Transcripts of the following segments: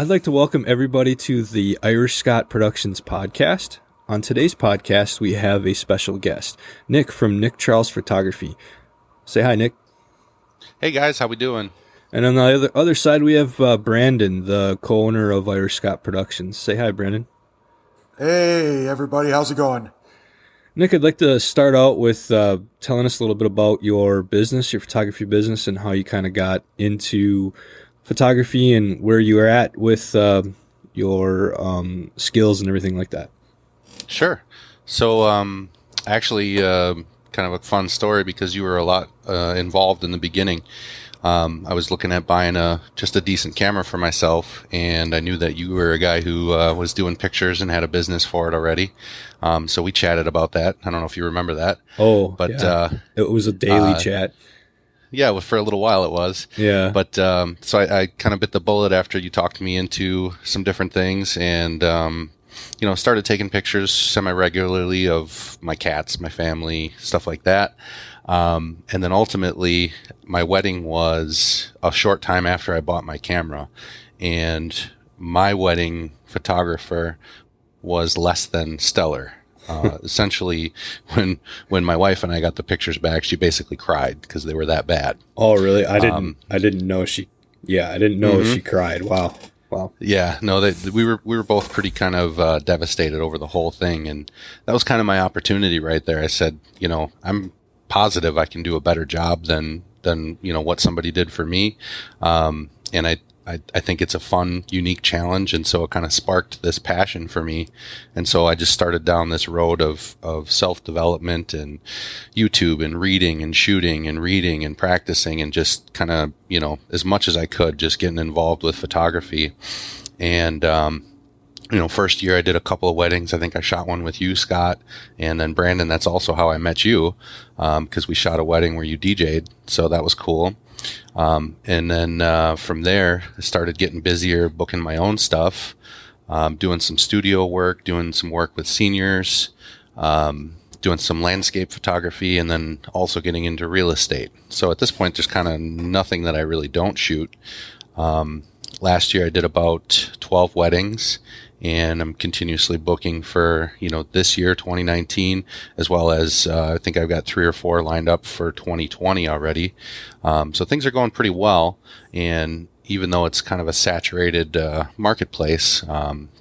I'd like to welcome everybody to the Irish Scott Productions podcast. On today's podcast, we have a special guest, Nic from Nic Charles Photography. Say hi, Nic. Hey guys, how we doing? And on the other side, we have Brandon, the co-owner of Irish Scott Productions. Say hi, Brandon. Hey, everybody. How's it going? Nic, I'd like to start out with telling us a little bit about your business, your photography business, and how you kind of got into photography and where you are at with your skills and everything like that. Sure. So, actually, kind of a fun story because you were a lot involved in the beginning. I was looking at buying just a decent camera for myself, and I knew that you were a guy who was doing pictures and had a business for it already. So we chatted about that. I don't know if you remember that. Oh, but yeah. It was a daily chat. Yeah, well, for a little while it was. Yeah. But so I kind of bit the bullet after you talked me into some different things, and started taking pictures semi-regularly of my cats, my family, stuff like that. And then ultimately, my wedding was a short time after I bought my camera, and my wedding photographer was less than stellar. Essentially, when my wife and I got the pictures back, she basically cried because they were that bad. Oh, really? I didn't know she. Yeah, I didn't know she cried. Wow. Yeah, no, we were both pretty kind of devastated over the whole thing, and that was kind of my opportunity right there. I said, I'm positive I can do a better job than what somebody did for me, and I think it's a fun, unique challenge, and so it kind of sparked this passion for me. And so I just started down this road of self-development and YouTube and reading and shooting and reading and practicing and just kind of, as much as I could, just getting involved with photography. And, first year I did a couple of weddings. I think I shot one with you, Scott, and then Brandon. That's also how I met you, because we shot a wedding where you DJ'd. So that was cool. And then from there, I started getting busier, booking my own stuff, doing some studio work, doing some work with seniors, doing some landscape photography, and then also getting into real estate. So at this point, there's kind of nothing that I really don't shoot. Last year, I did about 12 weddings, and I'm continuously booking for, this year, 2019, as well as I think I've got 3 or 4 lined up for 2020 already. So things are going pretty well. And even though it's kind of a saturated marketplace,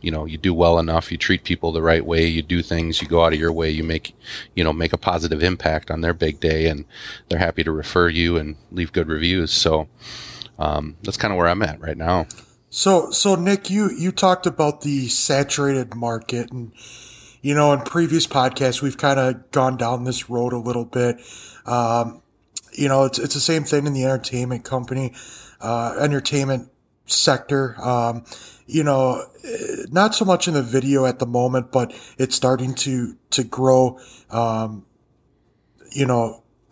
you do well enough, you treat people the right way, you do things, you go out of your way, you make a positive impact on their big day, and they're happy to refer you and leave good reviews. So that's kind of where I'm at right now. So Nic, you talked about the saturated market, and in previous podcasts we've kind of gone down this road a little bit. It's the same thing in the entertainment sector. Not so much in the video at the moment, but it's starting to grow,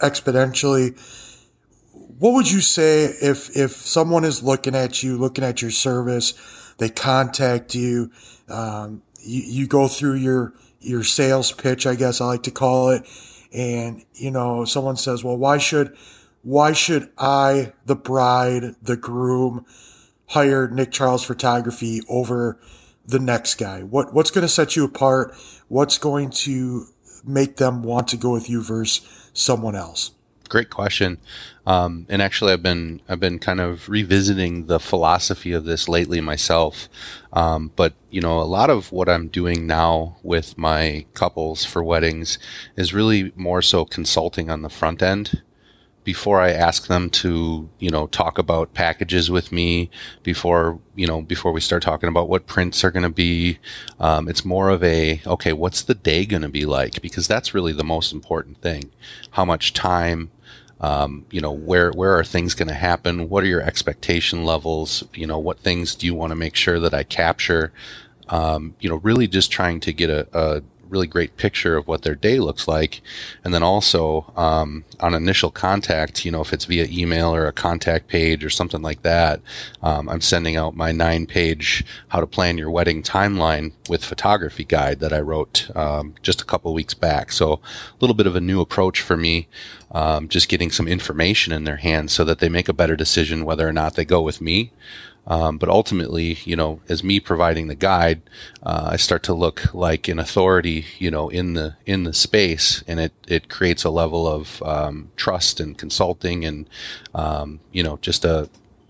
exponentially. What would you say if someone is looking at your service, they contact you, you go through your sales pitch, I guess I like to call it, and someone says, well, why should I, the bride, the groom, hire Nic Charles Photography over the next guy? What's going to set you apart? What's going to make them want to go with you versus someone else? Great question. And actually I've been kind of revisiting the philosophy of this lately myself. But a lot of what I'm doing now with my couples for weddings is really more so consulting on the front end before I ask them to, talk about packages with me, before we start talking about what prints are going to be. It's more of okay, what's the day going to be like? Because that's really the most important thing. How much time, where are things going to happen? What are your expectation levels? What things do you want to make sure that I capture? Really just trying to get a really great picture of what their day looks like. And then also, on initial contact, if it's via email or a contact page or something like that, I'm sending out my 9-page how to plan your wedding timeline with photography guide that I wrote, just a couple of weeks back. So a little bit of a new approach for me, just getting some information in their hands so that they make a better decision whether or not they go with me. But ultimately, as me providing the guide, I start to look like an authority, in the space, and it creates a level of trust and consulting, and just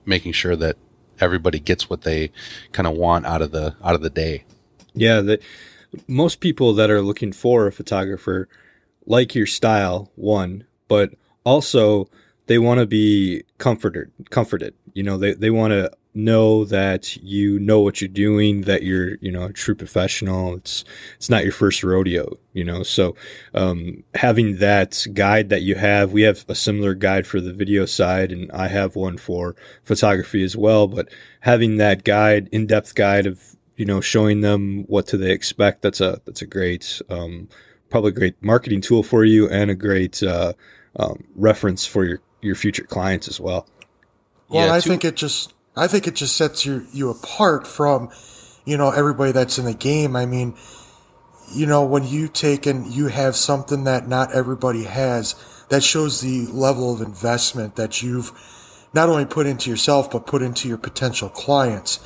making sure that everybody gets what they kind of want out of the day. Yeah, most people that are looking for a photographer like your style, one, but also they want to be comforted. They want to know that you know what you're doing, that you're, a true professional. It's not your first rodeo, So having that guide that you have, we have a similar guide for the video side, and I have one for photography as well. But having that guide, in-depth guide of, showing them what do they expect, that's a great, probably a great marketing tool for you, and a great reference for your future clients as well. Well, yeah, I think it just sets you apart from, everybody that's in the game. I mean, when you take and you have something that not everybody has, that shows the level of investment that you've not only put into yourself, but put into your potential clients.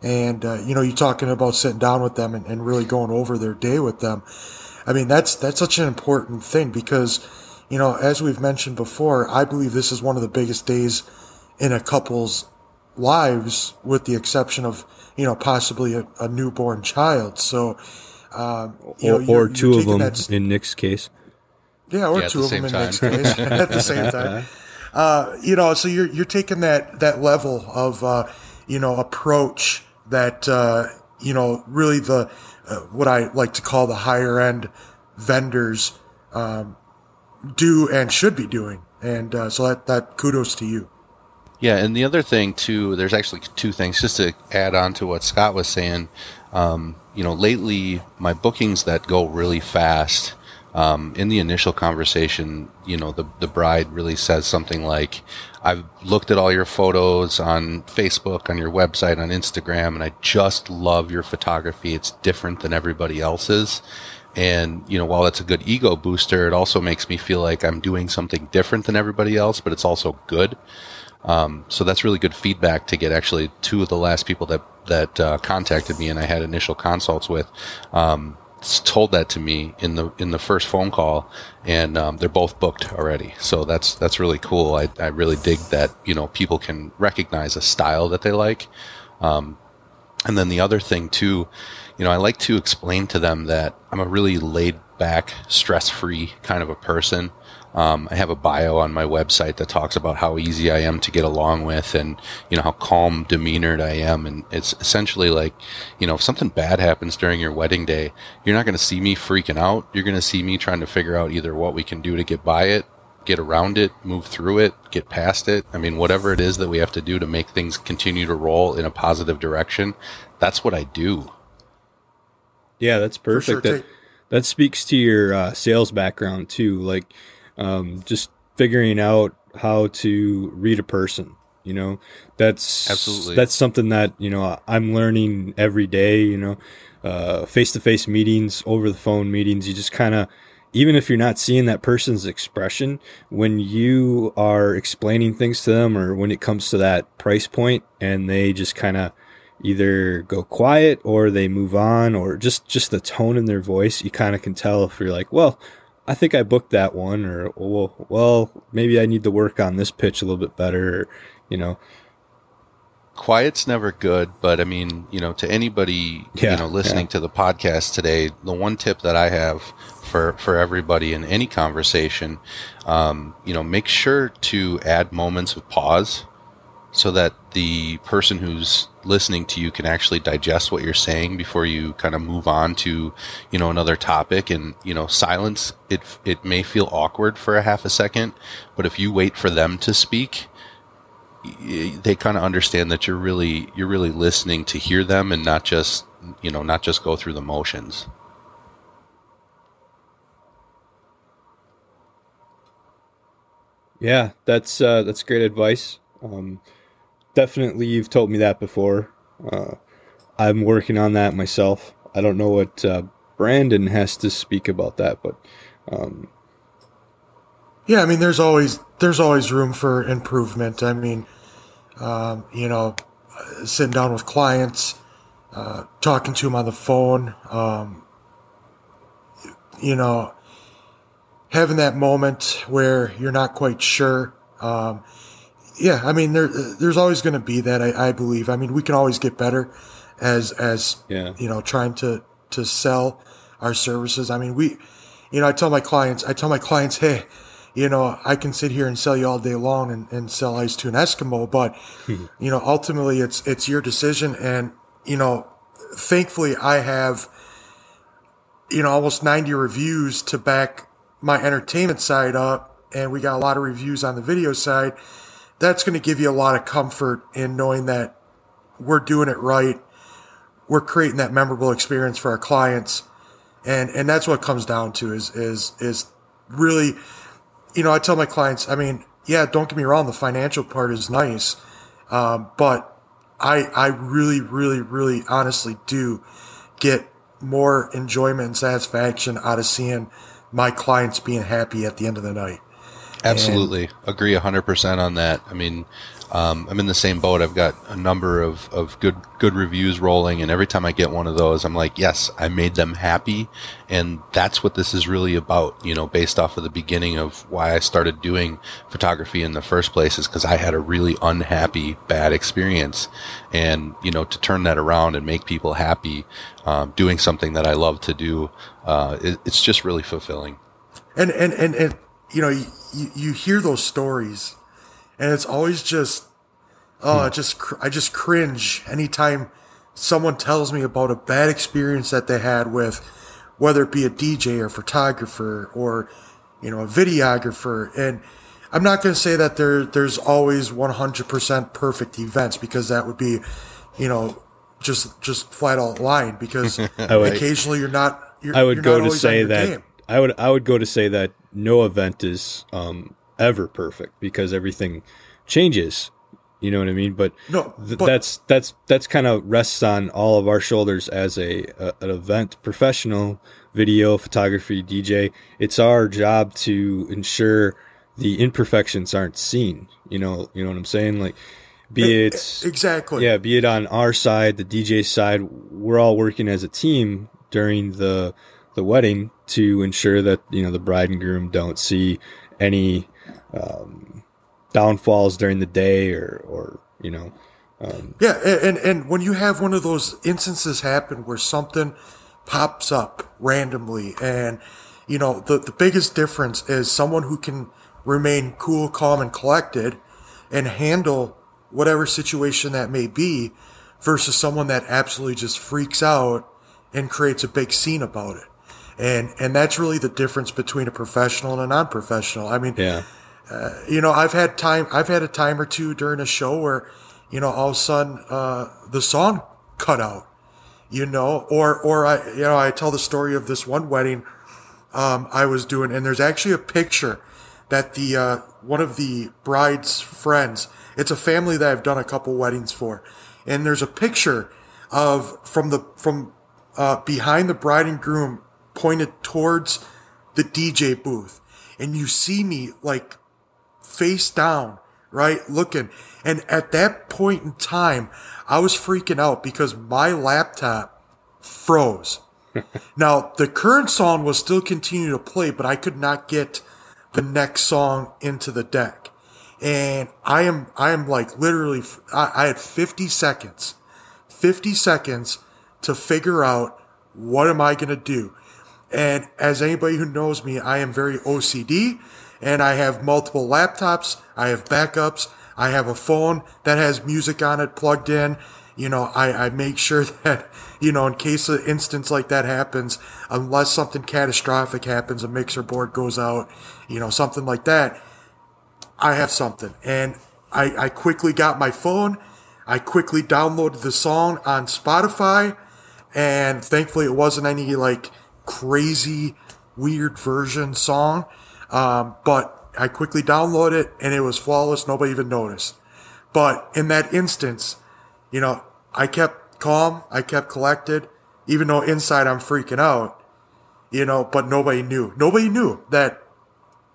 And, you're talking about sitting down with them and really going over their day with them. I mean, that's such an important thing because, as we've mentioned before, I believe this is one of the biggest days in a couple's lives, with the exception of, possibly a newborn child. So, or two of them in Nic's case. Yeah, or two of them in Nic's case at the same time. So you're taking that level of, approach that, really the, what I like to call the higher end vendors, do and should be doing. And, so that kudos to you. Yeah, and the other thing too, there's actually two things just to add on to what Scott was saying. Lately my bookings that go really fast, in the initial conversation, the bride really says something like, I've looked at all your photos on Facebook, on your website, on Instagram, and I just love your photography. It's different than everybody else's. And, while that's a good ego booster, it also makes me feel like I'm doing something different than everybody else, but it's also good. So that's really good feedback to get. Actually, two of the last people that contacted me and I had initial consults with, told that to me in the first phone call, and they're both booked already. So that's really cool. I really dig that, people can recognize a style that they like. And then the other thing too, I like to explain to them that I'm a really laid back, stress-free kind of a person. I have a bio on my website that talks about how easy I am to get along with, and, how calm demeanored I am. And it's essentially like, if something bad happens during your wedding day, you're not going to see me freaking out. You're going to see me trying to figure out either what we can do to get by it, get around it, move through it, get past it. I mean, whatever it is that we have to do to make things continue to roll in a positive direction, that's what I do. Yeah, that's perfect. Sure. That speaks to your sales background too. Like, just figuring out how to read a person, that's absolutely, that's something that, I'm learning every day, face-to-face meetings, over the phone meetings, you just kind of, even if you're not seeing that person's expression, when you are explaining things to them, or when it comes to that price point and they just kind of either go quiet or they move on, or just the tone in their voice, you kind of can tell if you're like, well, I think I booked that one, or, well, maybe I need to work on this pitch a little bit better, Quiet's never good, but I mean, to anybody, listening to the podcast today, the one tip that I have for everybody in any conversation, make sure to add moments of pause so that the person who's listening to you can actually digest what you're saying before you kind of move on to, another topic. And, silence, it may feel awkward for a half a second, but if you wait for them to speak, they kind of understand that you're really listening to hear them, and not just go through the motions. Yeah, that's great advice. Definitely, you've told me that before. I'm working on that myself. I don't know what Brandon has to speak about that, but yeah, I mean, there's always room for improvement. I mean, sitting down with clients, talking to them on the phone, you know, having that moment where you're not quite sure. Yeah, I mean, there's always going to be that, I believe. I mean, we can always get better as you know, trying to sell our services. I mean, you know, I tell my clients, hey, you know, I can sit here and sell you all day long and sell ice to an Eskimo, but, you know, ultimately it's your decision. And, you know, thankfully I have, you know, almost 90 reviews to back my entertainment side up, and we got a lot of reviews on the video side. That's going to give you a lot of comfort in knowing that we're doing it right. We're creating that memorable experience for our clients. And that's what it comes down to is really, you know, I tell my clients, I mean, yeah, don't get me wrong, the financial part is nice. But I really, really, really honestly do get more enjoyment and satisfaction out of seeing my clients being happy at the end of the night. Absolutely. Agree 100% on that. I mean, I'm in the same boat. I've got a number of good reviews rolling, and every time I get one of those, I'm like, yes, I made them happy. And that's what this is really about, you know, based off of the beginning of why I started doing photography in the first place, is because I had a really unhappy, bad experience. And, you know, to turn that around and make people happy, doing something that I love to do, it's just really fulfilling. And you know, you hear those stories, and it's always just, I just cringe anytime someone tells me about a bad experience that they had with, whether it be a DJ or photographer or, you know, a videographer. And I'm not going to say that there's always 100% perfect events, because that would be, you know, just flat out lying, because occasionally you're not. I would go to say that no event is ever perfect, because everything changes. You know what I mean? But that's kind of rests on all of our shoulders as an event professional, video, photography, DJ. It's our job to ensure the imperfections aren't seen. You know what I'm saying? Like, be it on our side, the DJ side, we're all working as a team during the wedding to ensure that, you know, the bride and groom don't see any downfalls during the day or you know. And when you have one of those instances happen where something pops up randomly, and, you know, the biggest difference is someone who can remain cool, calm, and collected and handle whatever situation that may be, versus someone that absolutely just freaks out and creates a big scene about it. And that's really the difference between a professional and a non-professional. I mean, you know, I've had a time or two during a show where, you know, all of a sudden, the song cut out, you know, or I tell the story of this one wedding, I was doing, and there's actually a picture that one of the bride's friends, it's a family that I've done a couple weddings for. And there's a picture from behind the bride and groom, pointed towards the DJ booth, and you see me like face down, right, looking. And at that point in time, I was freaking out because my laptop froze. Now, the current song was still continuing to play, but I could not get the next song into the deck. And I am like literally, I had 50 seconds to figure out, what am I going to do? And as anybody who knows me, I am very OCD, and I have multiple laptops. I have backups. I have a phone that has music on it plugged in. You know, I make sure that, you know, in case an instance like that happens, unless something catastrophic happens, a mixer board goes out, you know, something like that, I have something. And I quickly got my phone. I quickly downloaded the song on Spotify, and thankfully it wasn't any like crazy weird version song, but I quickly downloaded it, and it was flawless. Nobody even noticed. But in that instance, you know, I kept calm, I kept collected, even though inside I'm freaking out, you know, but nobody knew that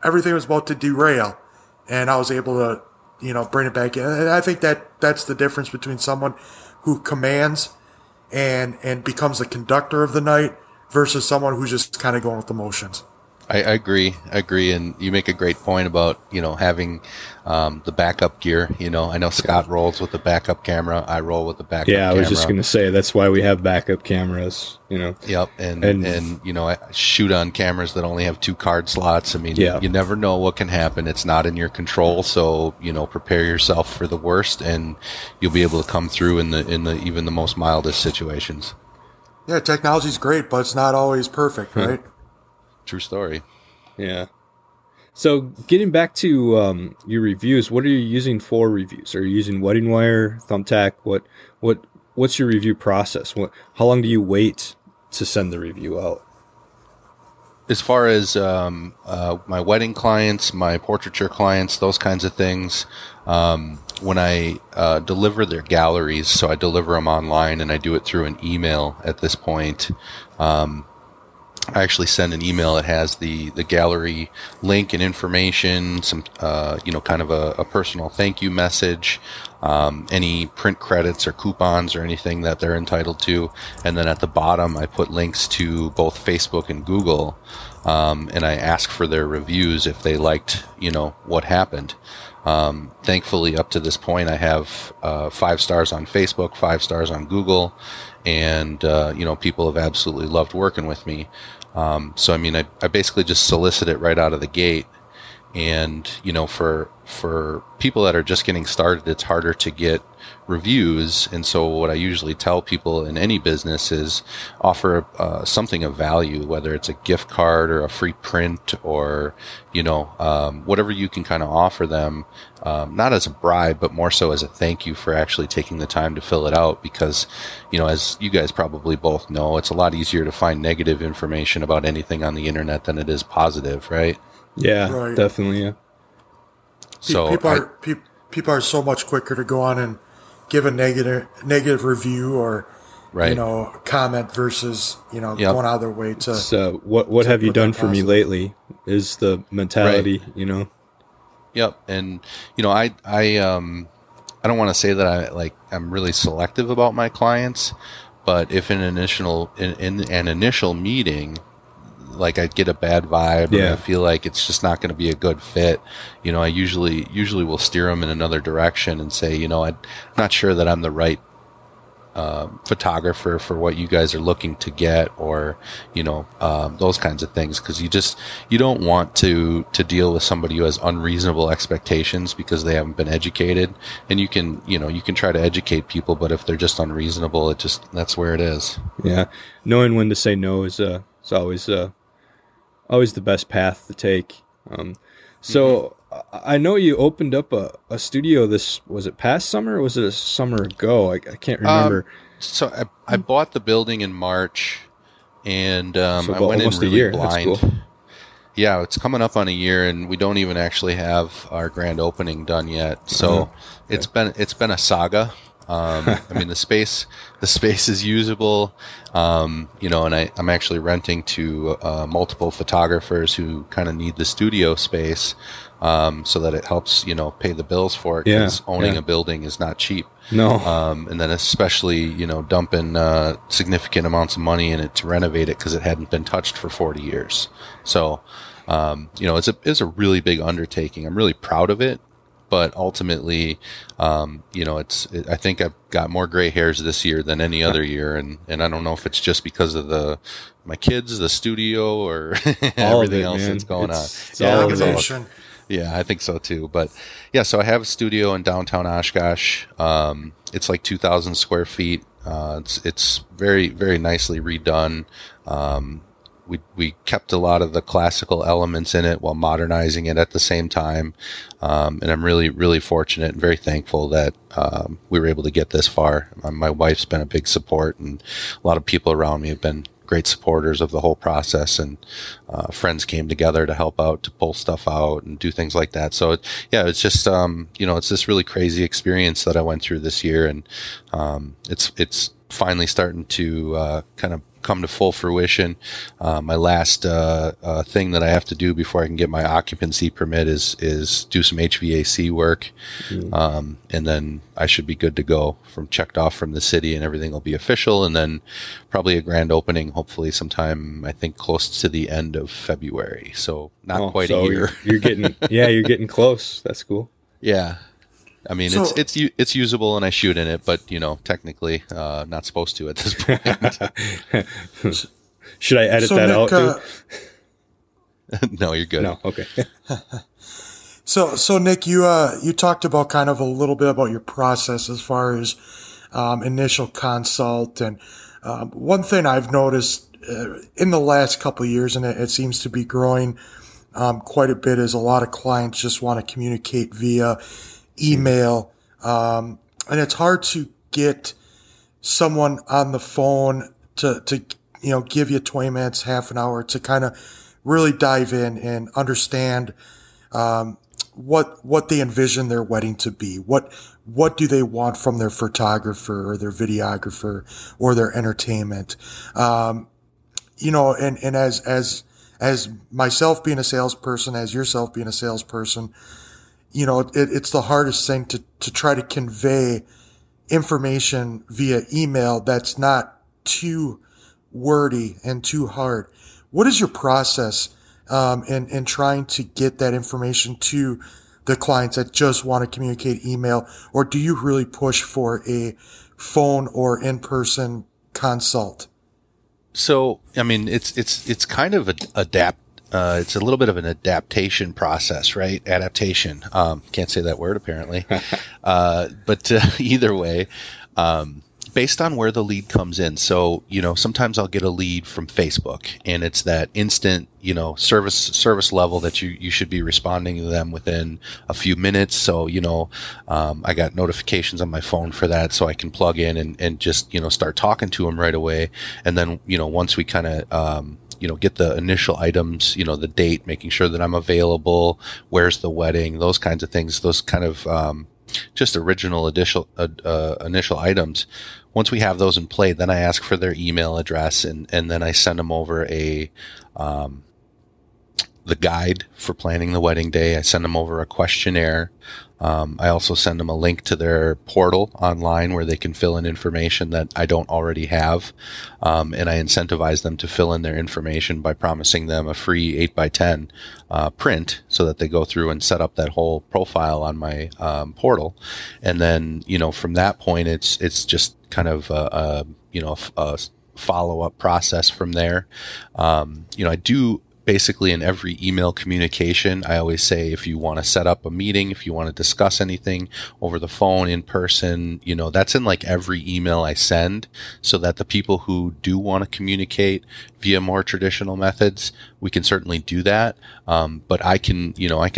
everything was about to derail, and I was able to bring it back in. And I think that's the difference between someone who commands and becomes the conductor of the night versus someone who's just kind of going with the motions. I agree. And you make a great point about, having the backup gear. I know Scott rolls with the backup camera. I roll with the backup camera. Yeah, I was just going to say, that's why we have backup cameras, Yep. And I shoot on cameras that only have 2 card slots. I mean, you never know what can happen. It's not in your control. So, prepare yourself for the worst, and you'll be able to come through in the even the most mildest situations. Yeah, technology's great, but it's not always perfect, right? True story. Yeah. So getting back to your reviews, what are you using for reviews? Are you using wedding wire, thumbtack? What's your review process? How long do you wait to send the review out? As far as my wedding clients, my portraiture clients, those kinds of things, when I deliver their galleries, so I deliver them online and I do it through an email at this point. I actually send an email that has the gallery link and information, some, kind of a personal thank you message, any print credits or coupons or anything that they're entitled to. And then at the bottom, I put links to both Facebook and Google, and I ask for their reviews if they liked, what happened. Thankfully, up to this point, I have 5 stars on Facebook, 5 stars on Google, and, people have absolutely loved working with me. So, I mean, I basically just solicit it right out of the gate. And, for people that are just getting started, it's harder to get reviews. And so what I usually tell people in any business is offer something of value, whether it's a gift card or a free print or, whatever you can kind of offer them, not as a bribe, but more so as a thank you for actually taking the time to fill it out. Because, as you guys probably both know, it's a lot easier to find negative information about anything on the internet than it is positive, right? Yeah, right. Definitely. Yeah. So people are so much quicker to go on and give a negative review or comment versus going out of their way to. So what have you done for me lately? Is the mentality, right. Yep, and I don't want to say that I'm really selective about my clients, but if in an initial meeting, like I get a bad vibe, and I feel like it's just not going to be a good fit, I usually will steer them in another direction and say, I'm not sure that I'm the right photographer for what you guys are looking to get, or those kinds of things, because you don't want to deal with somebody who has unreasonable expectations because they haven't been educated. And you can try to educate people, but if they're just unreasonable, that's where it is. Yeah, knowing when to say no is always the best path to take. So I know you opened up a studio. Was it past summer or was it a summer ago? I can't remember. So I bought the building in March, and I went in really a year. blind. That's cool. Yeah, it's coming up on a year, and we don't even actually have our grand opening done yet. So it's been a saga. I mean, the space is usable, and I'm actually renting to multiple photographers who kind of need the studio space, so that it helps, pay the bills for it, because owning a building is not cheap. No. And then especially, dumping significant amounts of money in it to renovate it because it hadn't been touched for 40 years. So, it's a really big undertaking. I'm really proud of it. But ultimately, I think I've got more gray hairs this year than any other year, and I don't know if it's just because of my kids, the studio, or everything else that's going on. It's all combination. Yeah, I think so too. But yeah, so I have a studio in downtown Oshkosh. It's like 2,000 square feet. It's very, very nicely redone. We kept a lot of the classical elements in it while modernizing it at the same time. And I'm really, really fortunate and very thankful that we were able to get this far. My wife's been a big support, and a lot of people around me have been great supporters of the whole process, and friends came together to help out, to pull stuff out and do things like that. So it's just, it's this really crazy experience that I went through this year, and it's finally starting to kind of come to full fruition. My last thing that I have to do before I can get my occupancy permit is do some HVAC work, and then I should be good to go, checked off from the city, and everything will be official. And then probably a grand opening, hopefully sometime, I think, close to the end of February. So not quite a year. You're getting close. That's cool. Yeah. I mean, so, it's usable and I shoot in it, but technically not supposed to at this point. Should I edit that Nic, out too? No, you're good. No, okay. So Nic, you talked about kind of a little bit about your process as far as initial consult, and one thing I've noticed in the last couple of years, and it seems to be growing quite a bit, is a lot of clients just want to communicate via email, and it's hard to get someone on the phone to give you 20 minutes, half an hour to kind of really dive in and understand what they envision their wedding to be. What do they want from their photographer or their videographer or their entertainment? And as myself being a salesperson, as yourself being a salesperson, it's the hardest thing to try to convey information via email that's not too wordy and too hard. What is your process in trying to get that information to the clients that just want to communicate email, or do you really push for a phone or in-person consult? So, I mean, it's kind of it's a little bit of an adaptation process, right? Adaptation. Can't say that word apparently. But either way, based on where the lead comes in. So, sometimes I'll get a lead from Facebook, and it's that instant, service level that you should be responding to them within a few minutes. So, I got notifications on my phone for that, so I can plug in and just, start talking to them right away. And then, once we kind of, get the initial items, the date, making sure that I'm available, where's the wedding, those kinds of things, those kind of, just original initial items. Once we have those in play, then I ask for their email address, and then I send them over the guide for planning the wedding day. I send them over a questionnaire. I also send them a link to their portal online where they can fill in information that I don't already have. And I incentivize them to fill in their information by promising them a free 8x10 print so that they go through and set up that whole profile on my portal. And then, from that point, it's just kind of a follow-up process from there. I do basically in every email communication, I always say, if you want to set up a meeting, if you want to discuss anything over the phone, in person, that's in like every email I send, so that the people who do want to communicate via more traditional methods, we can certainly do that. But I can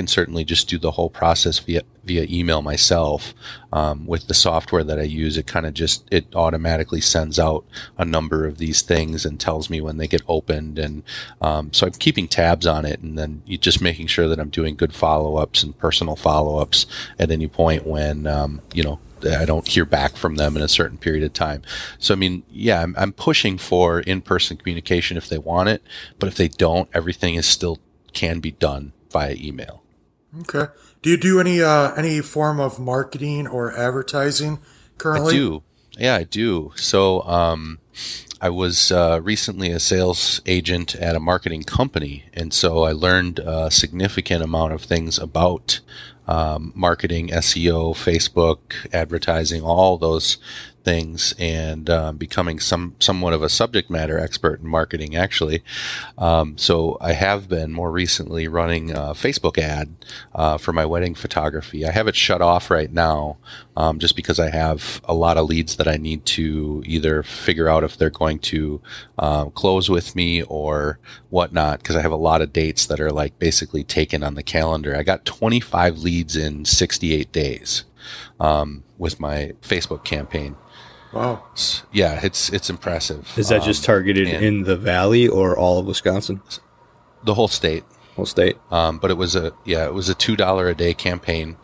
certainly just do the whole process via email myself. With the software that I use, it automatically sends out a number of these things and tells me when they get opened. And so I'm keeping tabs on it, and then just making sure that I'm doing good follow-ups and personal follow-ups at any point when, I don't hear back from them in a certain period of time. So, I mean, yeah, I'm pushing for in-person communication if they want it, but if they don't, everything can be done via email. Okay. Do you do any form of marketing or advertising currently? I do. Yeah, I do. So, I was recently a sales agent at a marketing company, and so I learned a significant amount of things about marketing, SEO, Facebook, advertising, all those things, and becoming somewhat of a subject matter expert in marketing, actually. So I have been more recently running a Facebook ad for my wedding photography. I have it shut off right now just because I have a lot of leads that I need to either figure out if they're going to close with me or whatnot, because I have a lot of dates that are like basically taken on the calendar. I got 25 leads in 68 days with my Facebook campaign. Wow. Yeah, it's impressive. Is that just targeted in the Valley or all of Wisconsin? The whole state. Whole state. But it was a $2 a day campaign.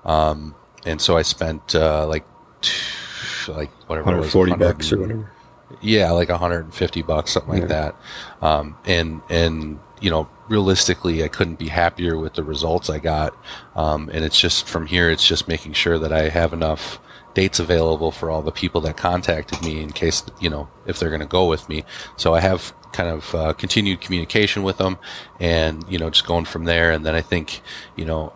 And so I spent like whatever it was, $140 or whatever. Yeah, like $150, something like that. And you know, realistically, I couldn't be happier with the results I got. And it's just from here, it's just making sure that I have enough dates available for all the people that contacted me in case, you know, if they're going to go with me. So I have kind of continued communication with them, and you know, just going from there. And then I think, you know,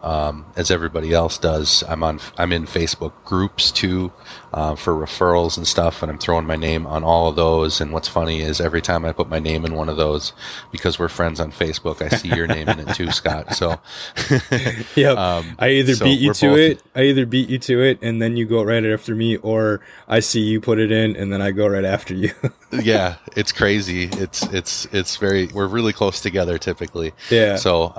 as everybody else does, I'm in Facebook groups too, for referrals and stuff, and I'm throwing my name on all of those. And what's funny is every time I put my name in one of those, because we're friends on Facebook, I see your name in it too, Scott. So yeah, I either beat you to it, and then you go right after me, or I see you put it in and then I go right after you. Yeah, it's crazy. It's very, we're really close together typically. Yeah. So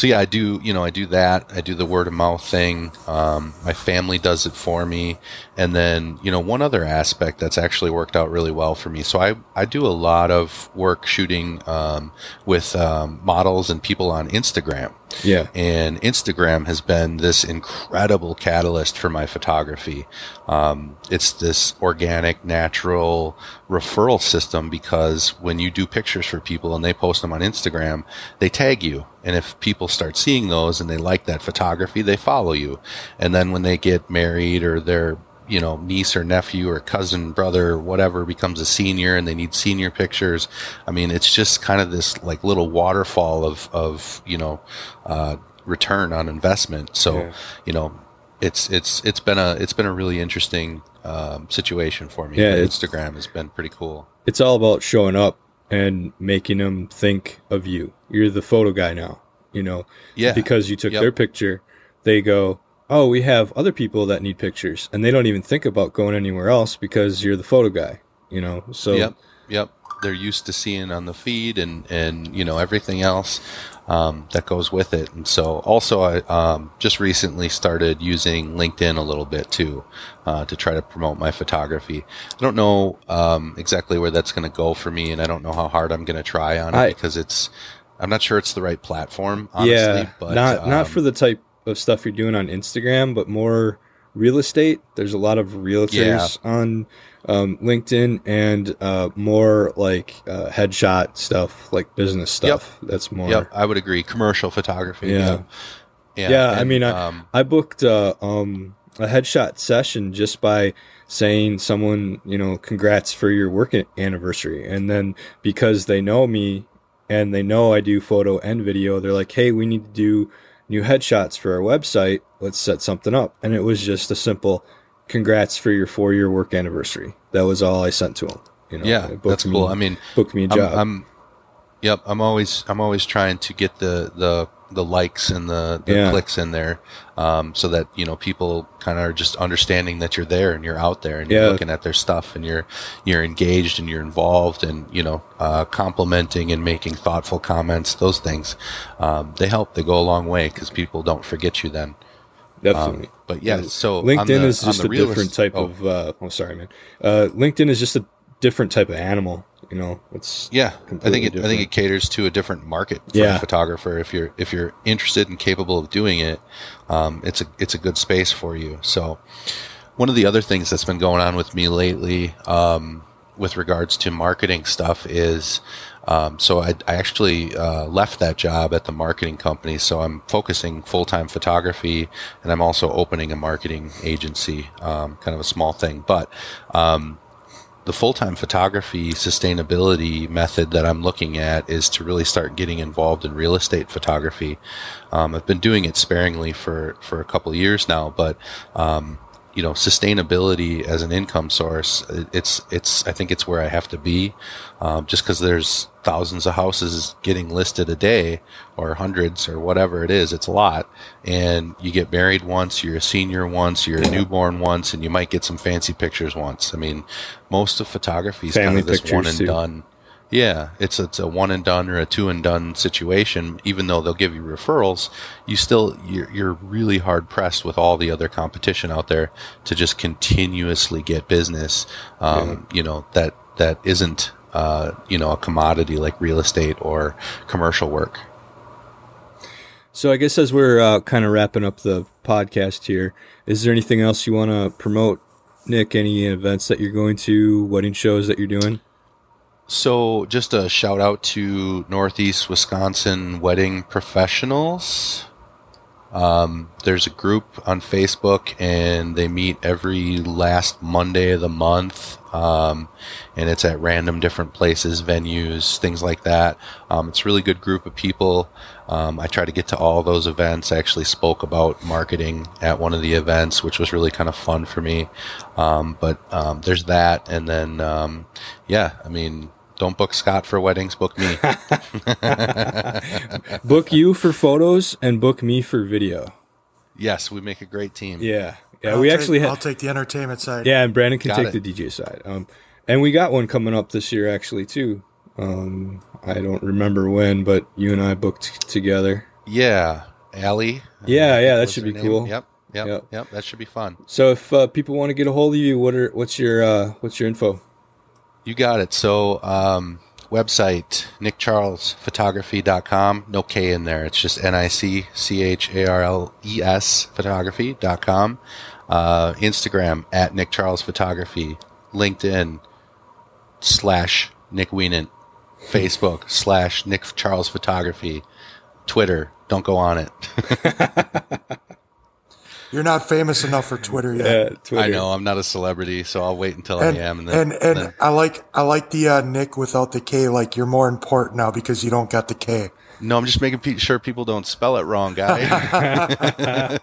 yeah, I do that. I do the word of mouth thing. My family does it for me. And then, you know, one other aspect that's actually worked out really well for me. So I do a lot of work shooting, with, models and people on Instagram. Yeah. And Instagram has been this incredible catalyst for my photography. It's this organic, natural referral system, because when you do pictures for people and they post them on Instagram, they tag you. And if people start seeing those and they like that photography, they follow you. And then when they get married, or their, you know, niece or nephew or cousin, brother, or whatever becomes a senior and they need senior pictures, I mean, it's just kind of this like little waterfall of you know, return on investment. So, yeah, you know, it's been a really interesting situation for me. Yeah, Instagram has been pretty cool. It's all about showing up and making them think of you. You're the photo guy now, you know. Yeah. Because you took their picture, they go, oh, we have other people that need pictures, and they don't even think about going anywhere else because you're the photo guy, you know. So yep. They're used to seeing on the feed and you know, everything else that goes with it. And so also I just recently started using LinkedIn a little bit too, to try to promote my photography. I don't know exactly where that's going to go for me, and I don't know how hard I'm going to try on it, because I'm not sure it's the right platform, honestly. Yeah, but not for the type of stuff you're doing on Instagram, but more real estate. There's a lot of realtors on LinkedIn, and more like headshot stuff, like business stuff. That's more. Yep, I would agree. Commercial photography. Yeah. And, I mean, I booked a headshot session just by saying someone, you know, congrats for your work anniversary, and then because they know me and they know I do photo and video, they're like, hey, we need to do new headshots for our website. Let's set something up. And it was just a simple congrats for your 4-year work anniversary. That was all I sent to them. You know, yeah, that's cool. I mean, booked me a job. I'm always trying to get the likes and the clicks in there, so that, you know, people kind of are just understanding that you're there and you're out there and you're looking at their stuff and you're engaged and you're involved, and, you know, complimenting and making thoughtful comments. Those things, they help. They go a long way, because people don't forget you then. Definitely. But yeah, so LinkedIn is just a different type of. Sorry, man. LinkedIn is just a different type of animal. You know, it's I think it caters to a different market for a photographer. If you're interested and capable of doing it, it's a good space for you. So one of the other things that's been going on with me lately, with regards to marketing stuff, is so I actually left that job at the marketing company. So I'm focusing full-time photography, and I'm also opening a marketing agency, kind of a small thing, but the full-time photography sustainability method that I'm looking at is to really start getting involved in real estate photography. I've been doing it sparingly for a couple of years now, but you know, sustainability as an income source, I think it's where I have to be, just because there's thousands of houses getting listed a day, or hundreds, or whatever it is. It's a lot. And you get married once, you're a senior once, you're a newborn once, and you might get some fancy pictures once. I mean, most of photography is kind of this one and done. Yeah, it's a one and done or a two and done situation. Even though they'll give you referrals, you're really hard pressed with all the other competition out there to just continuously get business. You know, that isn't you know, a commodity like real estate or commercial work. So I guess as we're kind of wrapping up the podcast here, is there anything else you want to promote Nick, any events that you're going to, wedding shows that you're doing? So just a shout out to Northeast Wisconsin Wedding Professionals. There's a group on Facebook, and they meet every last Monday of the month, and it's at random different places, venues, things like that. It's a really good group of people. I try to get to all those events. I actually spoke about marketing at one of the events, which was really kind of fun for me. But there's that, and then yeah, I mean, don't book Scott for weddings, book me. Book you for photos and book me for video. Yes, we make a great team. Yeah. Yeah, I'll take the entertainment side. Yeah, and Brandon can Got take it. the DJ side. And we got one coming up this year actually too. I don't remember when, but you and I booked together. Yeah, Allie. Yeah, that was should her be name. cool. Yep. That should be fun. So if people want to get a hold of you, what's your info? You got it. So website, NicCharlesPhotography.com. No K in there. It's just NICCHARLES photography.com. Instagram at Nic Charles Photography. LinkedIn / Nick Wienant. Facebook / Nic Charles Photography. Twitter. Don't go on it. You're not famous enough for Twitter yet. Yeah, Twitter. I know I'm not a celebrity, so I'll wait until I am. And I like the Nick without the K. Like, you're more important now because you don't got the K. No, I'm just making sure people don't spell it wrong, guy.